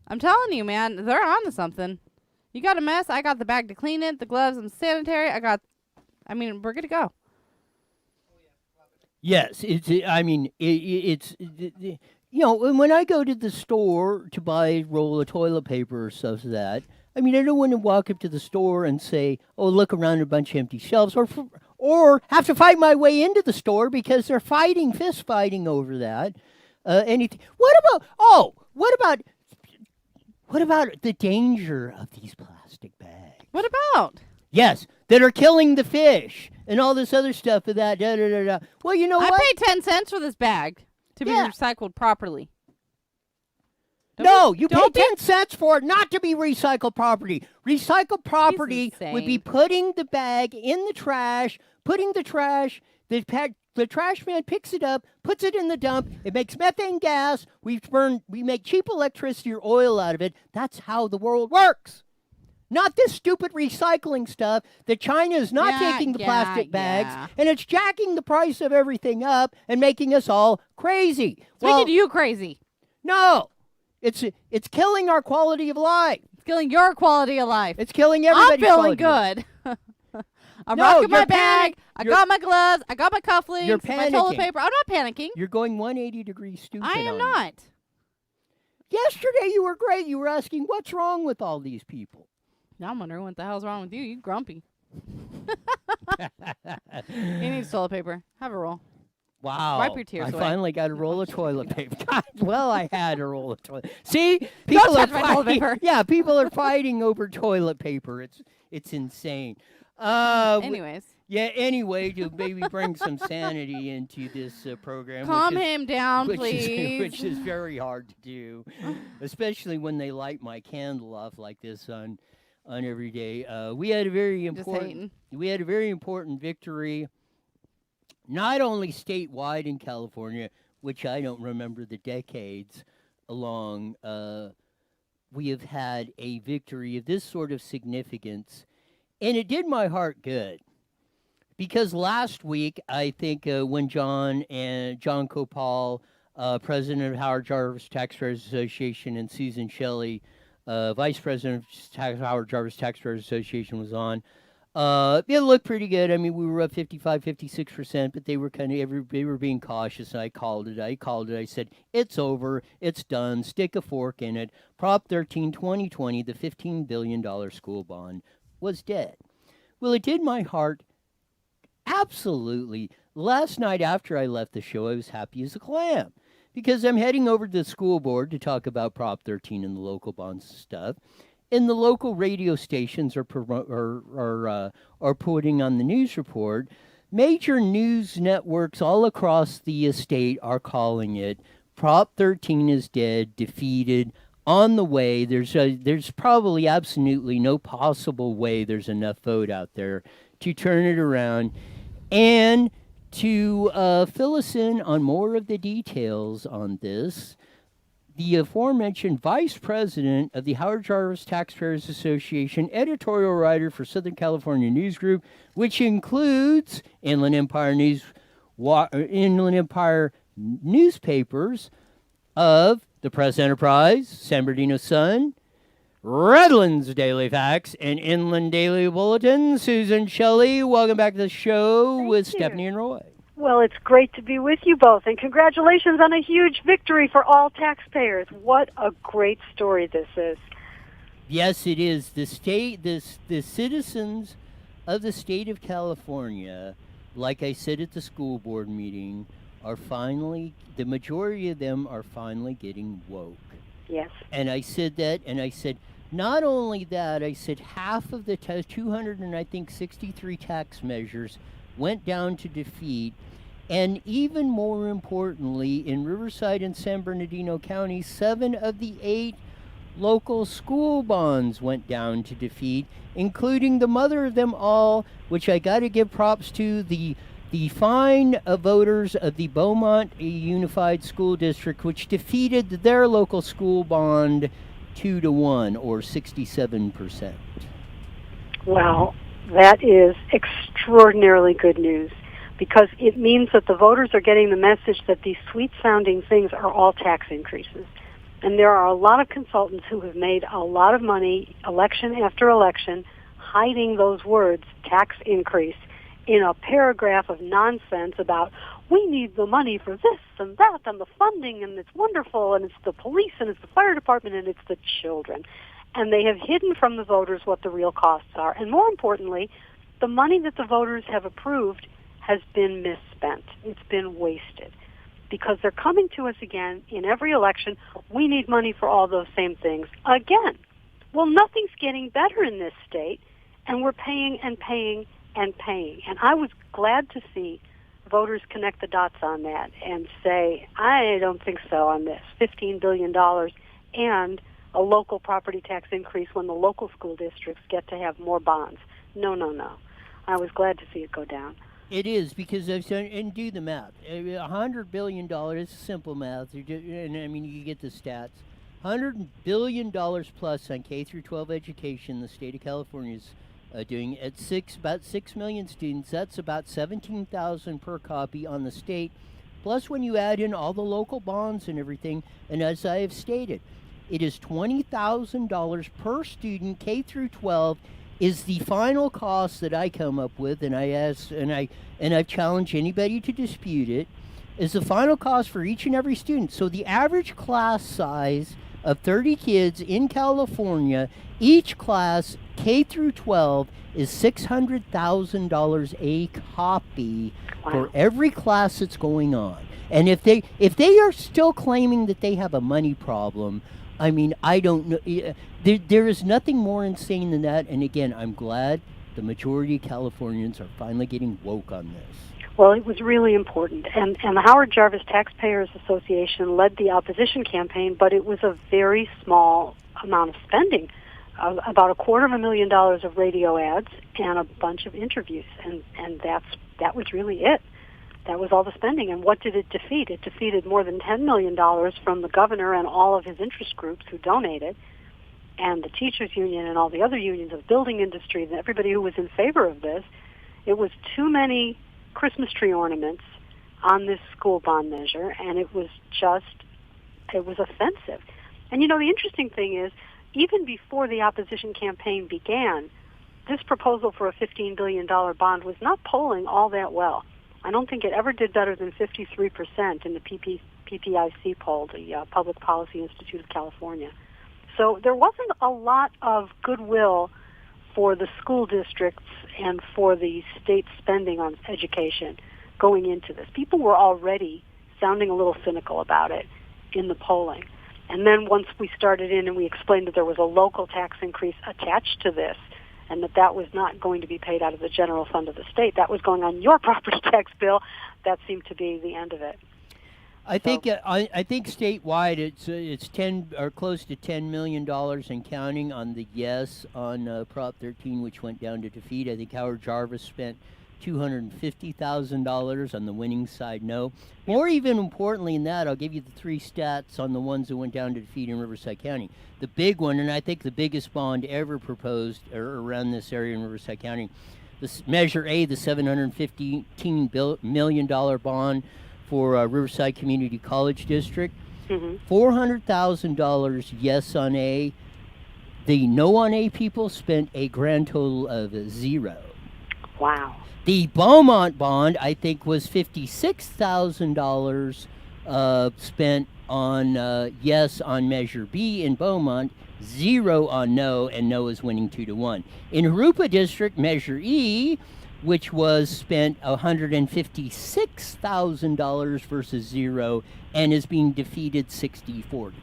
I'm telling you, man, they're on to something. You got a mess, I got the bag to clean it, the gloves and sanitary. We're good to go. Yes, it's when I go to the store to buy a roll of toilet paper or stuff like that, I don't want to walk up to the store and say, "Oh, look around a bunch of empty shelves," or have to fight my way into the store because they're fist fighting over that. Anything? What about the danger of these plastic bags? What about? Yes, that are killing the fish and all this other stuff of that. Da, da, da, da. Well, you know what? I paid 10 cents for this bag to be recycled properly. You pay 10 cents for it not to be recycled property. Recycled property would be putting the bag in the trash, the trash man picks it up, puts it in the dump. It makes methane gas. We make cheap electricity or oil out of it. That's how the world works. Not this stupid recycling stuff that China is not taking the plastic bags, and it's jacking the price of everything up and making us all crazy. Making you crazy. No. It's killing our quality of life. It's killing your quality of life. It's killing everybody's I'm feeling quality good. I'm rocking my bag. I got my gloves. I got my cufflinks. You're my toilet panicking. paper. I'm not panicking. You're going 180 degrees stupid. I am on not. me. Yesterday you were great. You were asking what's wrong with all these people. Now I'm wondering what the hell's wrong with you. You grumpy. He needs toilet paper. Have a roll. Wow. Wipe your tears I away. finally got a roll of toilet paper. God, well, I had a roll of toilet. See? People touch my toilet paper. Yeah, people are fighting over toilet paper. It's insane. Anyways. Anyway, to maybe bring some sanity into this program. Calm him down, please. Which is very hard to do, especially when they light my candle off like this on every day. We had a very important victory. Not only statewide in California, which I don't remember the decades along, we have had a victory of this sort of significance, and it did my heart good. Because last week, I think when John Copal, president of Howard Jarvis Taxpayers Association, and Susan Shelley, vice president of Howard Jarvis Taxpayers Association, was on, it looked pretty good. We were up 55, 56%, but they were they were being cautious, and I called it. I said, it's over. It's done. Stick a fork in it. Prop 13 2020, the $15 billion school bond, was dead. Well, it did my heart absolutely. Last night after I left the show, I was happy as a clam because I'm heading over to the school board to talk about Prop 13 and the local bonds stuff. And the local radio stations are putting on the news report. Major news networks all across the estate are calling it Prop 13 is dead, defeated, on the way. There's probably absolutely no possible way there's enough vote out there to turn it around. And to fill us in on more of the details on this, the aforementioned vice president of the Howard Jarvis Taxpayers Association, editorial writer for Southern California News Group, which includes Inland Empire newspapers of the Press Enterprise, San Bernardino Sun, Redlands Daily Facts, and Inland Daily Bulletin. Susan Shelley, welcome back to the show with Stephanie and Roy. Well, it's great to be with you both, and congratulations on a huge victory for all taxpayers. What a great story this is. Yes, it is. The citizens of the state of California, like I said at the school board meeting, the majority of them are finally getting woke. Yes. And I said that, and I said, not only that, I said half of the 263 tax measures went down to defeat. And even more importantly, in Riverside and San Bernardino County, 7 of the 8 local school bonds went down to defeat, including the mother of them all, which I got to give props to, the The fine of voters of the Beaumont Unified School District, which defeated their local school bond 2-1, or 67%. Well, that is extraordinarily good news, because it means that the voters are getting the message that these sweet-sounding things are all tax increases. And there are a lot of consultants who have made a lot of money, election after election, hiding those words, tax increase, in a paragraph of nonsense about, we need the money for this and that and the funding, and it's wonderful, and it's the police, and it's the fire department, and it's the children. And they have hidden from the voters what the real costs are. And more importantly, the money that the voters have approved has been misspent. It's been wasted. Because they're coming to us again in every election, we need money for all those same things again. Well, nothing's getting better in this state, and we're paying and paying and paying. And I was glad to see voters connect the dots on that and say, I don't think so on this. $15 billion and a local property tax increase when the local school districts get to have more bonds. No, no, no. I was glad to see it go down. It is, because I've said, and do the math. $100 billion is simple math, and I mean, you get the stats. $100 billion plus on K through 12 education the state of California is doing at about 6 million students. That's about $17,000 per copy on the state. Plus, when you add in all the local bonds and everything, and as I have stated, it is $20,000 per student. K through 12 is the final cost that I come up with, and I ask, and I've challenged anybody to dispute it, is the final cost for each and every student. So the average class size of 30 kids in California, each class K through 12 is $600,000 a copy for every class that's going on. And if they are still claiming that they have a money problem, I mean, I don't know. There is nothing more insane than that. And again, I'm glad the majority of Californians are finally getting woke on this. Well, it was really important. And the Howard Jarvis Taxpayers Association led the opposition campaign, but it was a very small amount of spending, about $250,000 of radio ads and a bunch of interviews. And that was really it. That was all the spending. And what did it defeat? It defeated more than $10 million from the governor and all of his interest groups who donated, and the teachers union and all the other unions of building industry and everybody who was in favor of this. It was too many Christmas tree ornaments on this school bond measure, and it was offensive. And, you know, the interesting thing is, even before the opposition campaign began, this proposal for a $15 billion bond was not polling all that well. I don't think it ever did better than 53% in the PPIC poll, the Public Policy Institute of California. So there wasn't a lot of goodwill for the school districts and for the state spending on education going into this. People were already sounding a little cynical about it in the polling. And then once we started in and we explained that there was a local tax increase attached to this, and that was not going to be paid out of the general fund of the state, that was going on your property tax bill, that seemed to be the end of it. I think statewide it's 10 or close to $10 million and counting on the yes on Prop 13, which went down to defeat. I think Howard Jarvis spent $250,000 on the winning side. No, more even importantly than that, I'll give you the three stats on the ones that went down to defeat in Riverside County. The big one, and I think the biggest bond ever proposed around this area in Riverside County, this Measure A, the $715 million bond for Riverside Community College District. $400,000 yes on A. The no on A people spent a grand total of $0. Wow. The Beaumont bond, I think, was $56,000 spent on yes on Measure B in Beaumont, 0 on no, and no is winning 2-1. In Harupa District, Measure E, which was spent $156,000 versus 0, and is being defeated 60-40.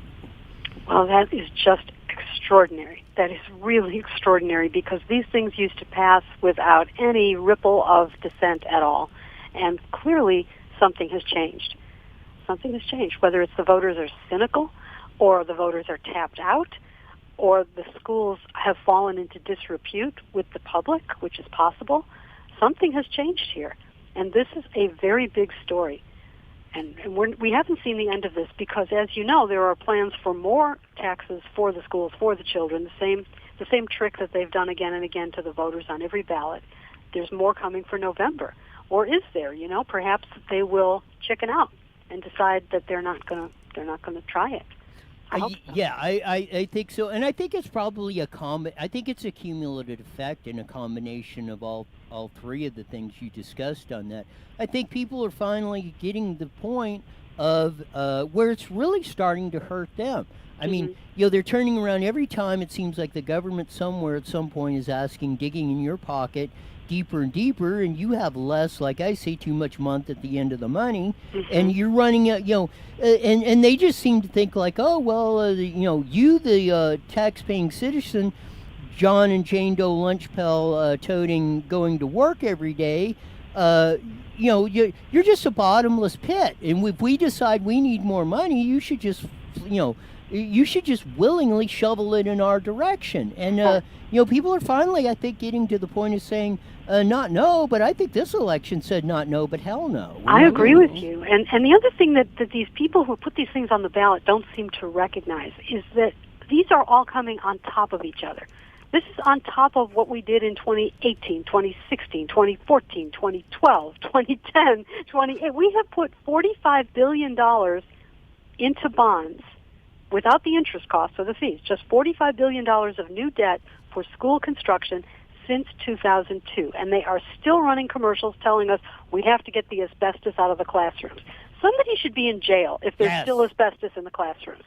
Well, that is just extraordinary. That is really extraordinary, because these things used to pass without any ripple of dissent at all. And clearly something has changed. Something has changed, whether it's the voters are cynical, or the voters are tapped out, or the schools have fallen into disrepute with the public, which is possible. Something has changed here. And this is a very big story. And we haven't seen the end of this because, as you know, there are plans for more taxes for the schools, for the children, the same trick that they've done again and again to the voters on every ballot. There's more coming for November. Or is there? Perhaps they will chicken out and decide that they're not going to try it. I hope so. Yeah, I think so, and I think it's probably I think it's a cumulative effect and a combination of all three of the things you discussed on that. I think people are finally getting the point of where it's really starting to hurt them. I mean, they're turning around every time. It seems like the government somewhere at some point is digging in your pocket deeper and deeper, and you have less, like I say, too much month at the end of the money, and you're running out, and they just seem to think like, oh, well, you, the tax-paying citizen, John and Jane Doe lunch pail toting, going to work every day, you're just a bottomless pit, and if we decide we need more money, you should just, you should just willingly shovel it in our direction. And, people are finally, I think, getting to the point of saying, not no, but I think this election said not no, but hell no. I agree with you. And the other thing that these people who put these things on the ballot don't seem to recognize is that these are all coming on top of each other. This is on top of what we did in 2018, 2016, 2014, 2012, 2010, 20. We have put $45 billion into bonds without the interest costs or the fees, just $45 billion of new debt for school construction since 2002. And they are still running commercials telling us we have to get the asbestos out of the classrooms. Somebody should be in jail if there's still asbestos in the classrooms.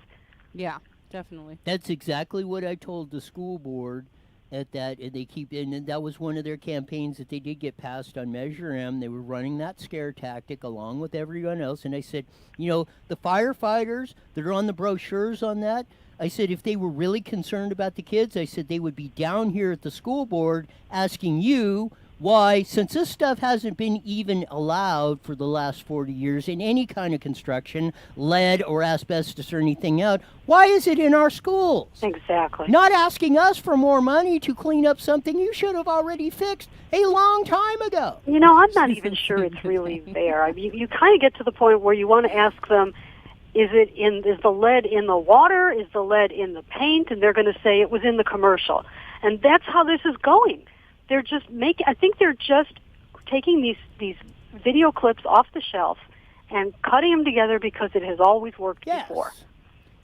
Yeah, definitely. That's exactly what I told the school board at that, and that was one of their campaigns that they did get passed on Measure M. They were running that scare tactic along with everyone else, and I said, the firefighters that are on the brochures on that, I said, if they were really concerned about the kids, I said they would be down here at the school board asking you why, since this stuff hasn't been even allowed for the last 40 years in any kind of construction, lead or asbestos or anything out, why is it in our schools? Exactly. Not asking us for more money to clean up something you should have already fixed a long time ago. I'm not even sure it's really there. I mean, you kind of get to the point where you want to ask them, is the lead in the water? Is the lead in the paint? And they're going to say it was in the commercial. And that's how this is going. I think they're just taking these video clips off the shelf and cutting them together because it has always worked before.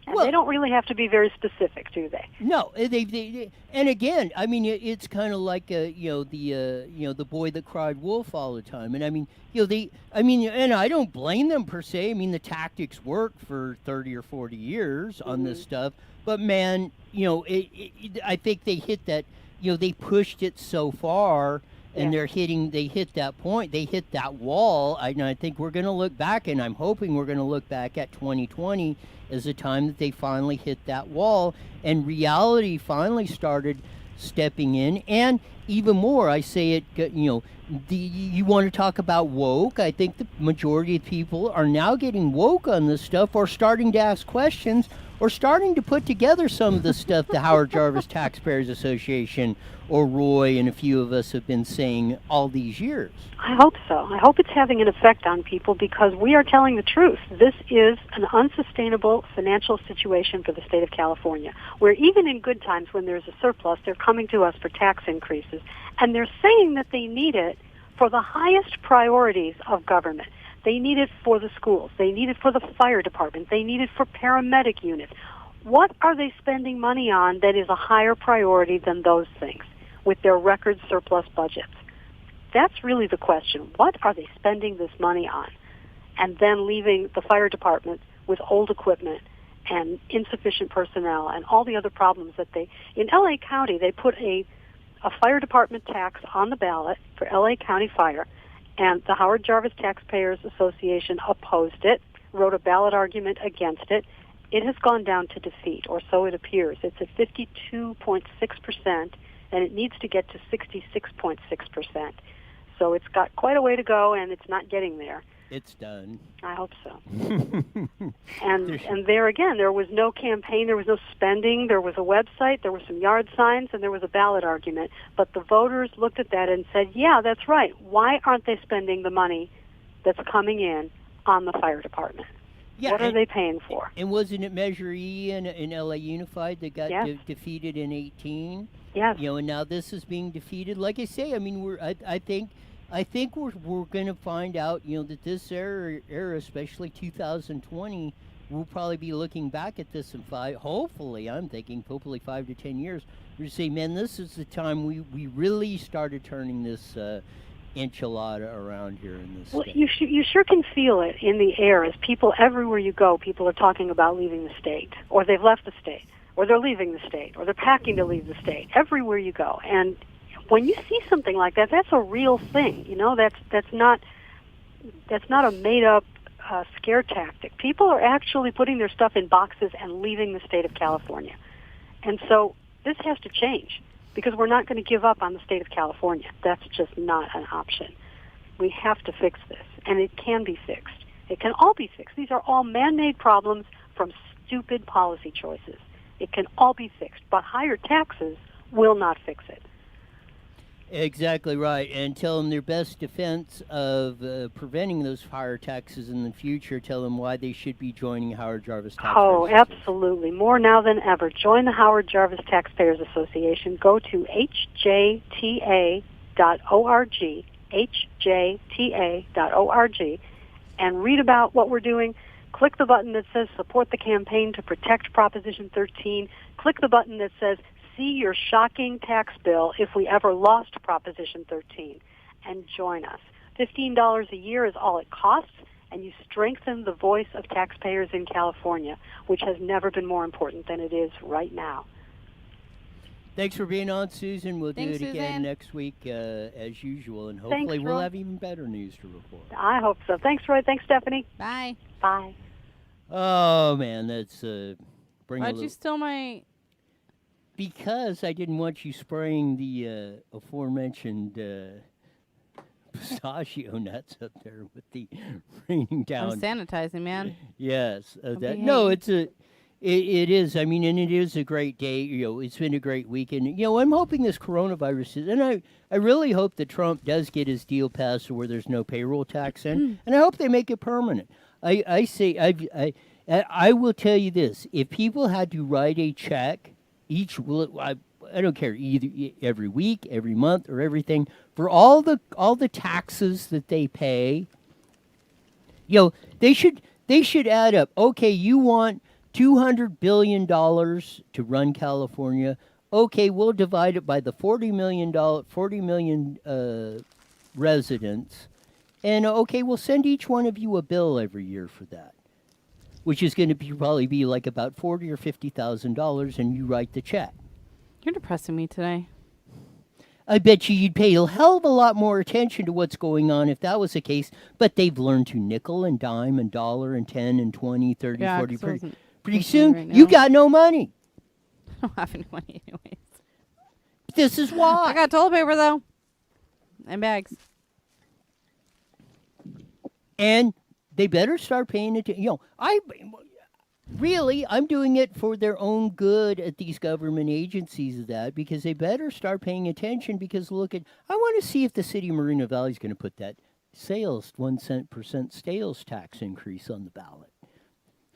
And they don't really have to be very specific, do they? No, they and again, I mean, it's kind of like the boy that cried wolf all the time. And I mean, and I don't blame them per se. I mean, the tactics work for 30 or 40 years on this stuff. But man, I think they hit that. They pushed it so far, and they hit that point. They hit that wall. I think we're going to look back, and I'm hoping we're going to look back at 2020 as the time that they finally hit that wall, and reality finally started stepping in. And even more, I say it, you want to talk about woke. I think the majority of people are now getting woke on this stuff, or starting to ask questions, or starting to put together some of the stuff the Howard Jarvis Taxpayers Association or Roy and a few of us have been saying all these years. I hope so. I hope it's having an effect on people because we are telling the truth. This is an unsustainable financial situation for the state of California, where even in good times when there's a surplus, they're coming to us for tax increases, and they're saying that they need it for the highest priorities of government. They need it for the schools. They need it for the fire department. They need it for paramedic units. What are they spending money on that is a higher priority than those things with their record surplus budgets? That's really the question. What are they spending this money on? And then leaving the fire department with old equipment and insufficient personnel and all the other problems that in L.A. County, they put a fire department tax on the ballot for L.A. County Fire. And the Howard Jarvis Taxpayers Association opposed it, wrote a ballot argument against it. It has gone down to defeat, or so it appears. It's at 52.6%, and it needs to get to 66.6%. So it's got quite a way to go, and it's not getting there. It's done. I hope so. and there again, there was no campaign, there was no spending, there was a website, there were some yard signs, and there was a ballot argument. But the voters looked at that and said, yeah, that's right. Why aren't they spending the money that's coming in on the fire department? Yeah, what are they paying for? And wasn't it Measure E in LA Unified that got Yes. defeated in 18? Yes. And now this is being defeated. Like I say, I mean, I think we're going to find out, that this era, especially 2020, we'll probably be looking back at this in hopefully 5 to 10 years. We're going to say, man, this is the time we really started turning this enchilada around here in this state. You sure can feel it in the air as people, everywhere you go, people are talking about leaving the state, or they've left the state, or they're leaving the state, or they're packing to leave the state, everywhere you go. And when you see something like that, that's a real thing. That's not a made-up scare tactic. People are actually putting their stuff in boxes and leaving the state of California. And so this has to change, because we're not going to give up on the state of California. That's just not an option. We have to fix this, and it can be fixed. It can all be fixed. These are all man-made problems from stupid policy choices. It can all be fixed, but higher taxes will not fix it. Exactly right, and tell them their best defense of preventing those higher taxes in the future. Tell them why they should be joining Howard Jarvis Taxpayers. Oh, absolutely. More now than ever. Join the Howard Jarvis Taxpayers Association. Go to hjta.org, hjta.org, and read about what we're doing. Click the button that says support the campaign to protect Proposition 13. Click the button that says see your shocking tax bill if we ever lost Proposition 13, and join us. $15 a year is all it costs, and you strengthen the voice of taxpayers in California, which has never been more important than it is right now. Thanks for being on, Susan. We'll do it again Susan. next week as usual, and hopefully we'll have even better news to report. I hope so. Thanks, Roy. Thanks, Stephanie. Bye. Bye. Oh, man, that's Why'd you steal my... Because I didn't want you spraying the aforementioned pistachio nuts up there with the raining down. I'm sanitizing, man. Yes, it is. I mean, and it is a great day. It's been a great weekend. I'm hoping this coronavirus and I really hope that Trump does get his deal passed where there's no payroll tax in, and I hope they make it permanent. I will tell you this: if people had to write a check. I don't care either every week, every month, or everything for all the taxes that they pay. They should add up. Okay, you want $200 billion to run California. Okay, we'll divide it by the 40 million residents, and okay, we'll send each one of you a bill every year for that, which is going to probably be like about $40,000 or $50,000, and you write the check. You're depressing me today. I bet you'd pay a hell of a lot more attention to what's going on if that was the case, but they've learned to nickel and dime and dollar and 10 and 20, 30, 40. Pretty soon, right you got no money. I don't have any money anyways. This is why. I got toilet paper, though. And bags. And they better start paying attention. I'm doing it for their own good at these government agencies of that, because they better start paying attention, because I want to see if the city of Moreno Valley is going to put that 1% sales tax increase on the ballot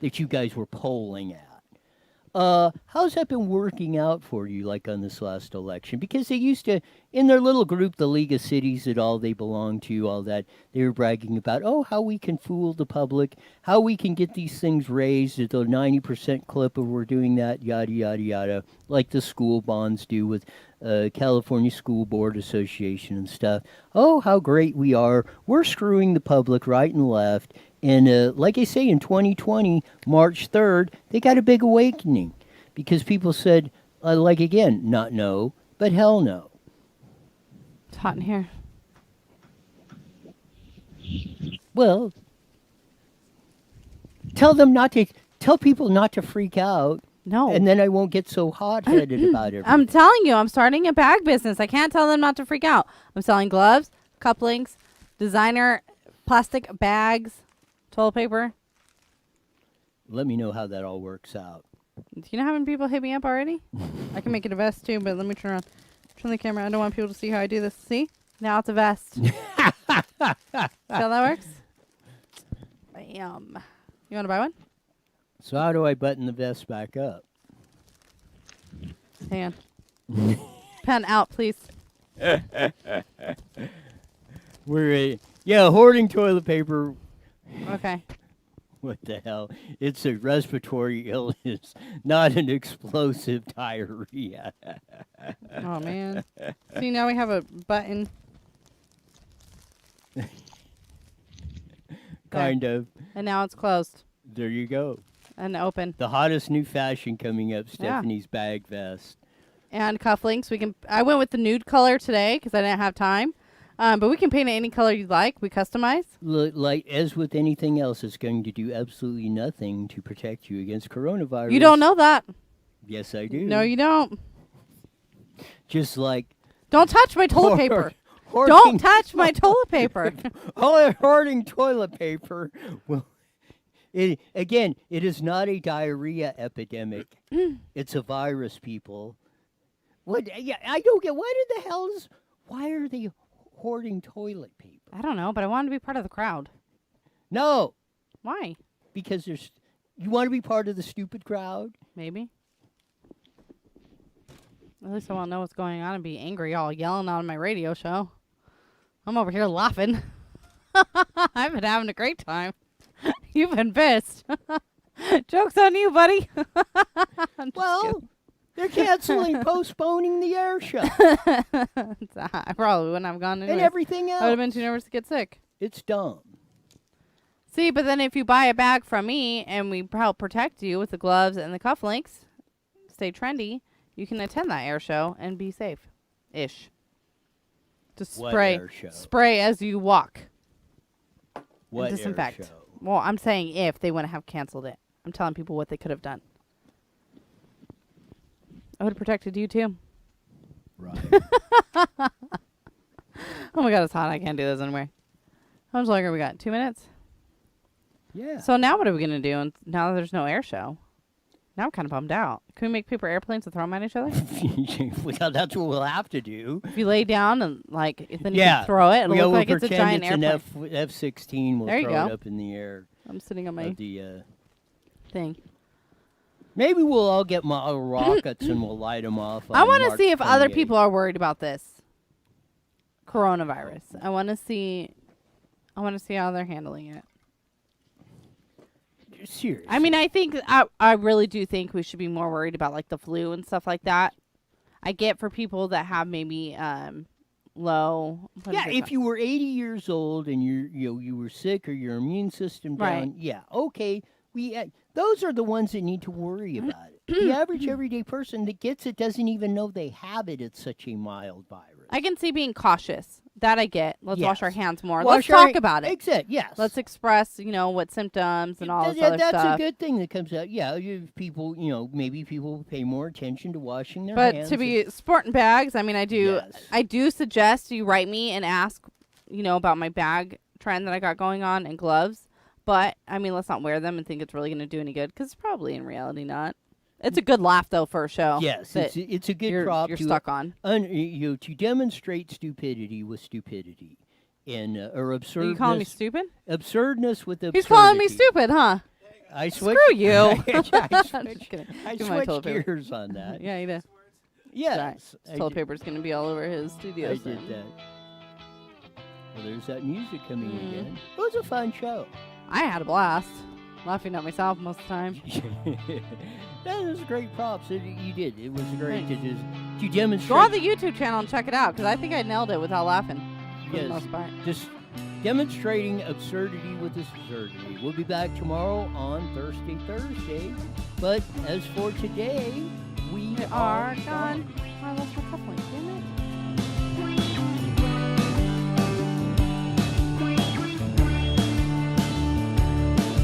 that you guys were polling at. How's that been working out for you, like on this last election? Because they used to, in their little group, the League of Cities that all they belong to, all that, they were bragging about, how we can fool the public, how we can get these things raised at the 90% clip of we're doing that, yada, yada, yada, like the school bonds do with California School Board Association and stuff. Oh, how great we are. We're screwing the public right and left. And like I say, in 2020, March 3rd, they got a big awakening because people said, not no, but hell no. It's hot in here. Well, tell people not to freak out. No. And then I won't get so hot-headed about it. I'm telling you, I'm starting a bag business. I can't tell them not to freak out. I'm selling gloves, couplings, designer plastic bags, toilet paper. Let me know how that all works out. Do you know how many people hit me up already? I can make it a vest too, but let me turn the camera. I don't want people to see how I do this. See? Now it's a vest. See how that works? Bam. You want to buy one? So how do I button the vest back up? Hang on. Pen out, please. Hoarding toilet paper. Okay. What the hell? It's a respiratory illness, not an explosive diarrhea. Oh, man. See, now we have a button. Kind of. And now it's closed. There you go. And open. The hottest new fashion coming up, Stephanie's bag vest. And cufflinks. I went with the nude color today because I didn't have time. But we can paint it any color you'd like. We customize. Like as with anything else, it's going to do absolutely nothing to protect you against coronavirus. You don't know that. Yes, I do. No, you don't. Just like... Don't touch my toilet paper. Don't touch my toilet paper. Hoarding toilet paper. Well, it is not a diarrhea epidemic. It's a virus, people. What? Yeah, I don't get. Why are they hoarding toilet paper? I don't know, but I wanted to be part of the crowd. No. Why? Because you want to be part of the stupid crowd? Maybe. At least I won't know what's going on and be angry, all yelling on my radio show. I'm over here laughing. I've been having a great time. You've been pissed. Joke's on you, buddy. Well, they're postponing the air show. I probably wouldn't have gone anyway. And everything else. I would have been too nervous to get sick. It's dumb. See, but then if you buy a bag from me and we help protect you with the gloves and the cufflinks, stay trendy, you can attend that air show and be safe-ish. Just spray as you walk. What and disinfect. Air show? Well, I'm saying if they wouldn't have canceled it. I'm telling people what they could have done. I would have protected you too. Right. Oh my God, it's hot. I can't do this anymore. How much longer we got? 2 minutes? Yeah. So now what are we going to do? And now that there's no air show. Now I'm kind of bummed out. Can we make paper airplanes and throw them at each other? Well, that's what we'll have to do. If you lay down and then you can throw it, it'll look like it's a giant airplane. An F-16. We'll throw it up in the air. I'm sitting on my thing. Maybe we'll all get model rockets and we'll light them off. I want to see if other people are worried about this coronavirus. I want to see how they're handling it. Seriously. I mean, I really do think we should be more worried about like the flu and stuff like that. I get for people that have maybe low. Yeah, if you were 80 years old and you were sick or your immune system down, right. Yeah, okay. Those are the ones that need to worry about it. The average everyday person that gets it doesn't even know they have it. It's such a mild virus. I can see being cautious. That I get. Let's wash our hands more. Let's talk about it. Exactly. Yes. Let's express, what symptoms and all this other stuff. That's a good thing that comes out. Yeah, people, maybe people pay more attention to washing their hands. But to be sporting bags, I mean, I do. Yes. I do suggest you write me and ask, about my bag trend that I got going on and gloves. But I mean, let's not wear them and think it's really going to do any good because it's probably in reality not. It's a good laugh though for a show. Yes, it's a good prop. You're stuck on. To demonstrate stupidity with stupidity, or absurdness. Are you calling me stupid? Absurdness with absurdity. He's calling me stupid, huh? I switched. Screw you. I switched gears on that. Yeah, you did. Yes. Toilet paper's going to be all over his studio. I did that. Well, there's that music coming again. It was a fun show. I had a blast. Laughing at myself most of the time. That was great props. You did. It was great to demonstrate. Go on the YouTube channel and check it out because I think I nailed it without laughing. For the most part. Just demonstrating absurdity with absurdity. We'll be back tomorrow on Thursday. But as for today, we are gone. I lost my cufflink, damn it.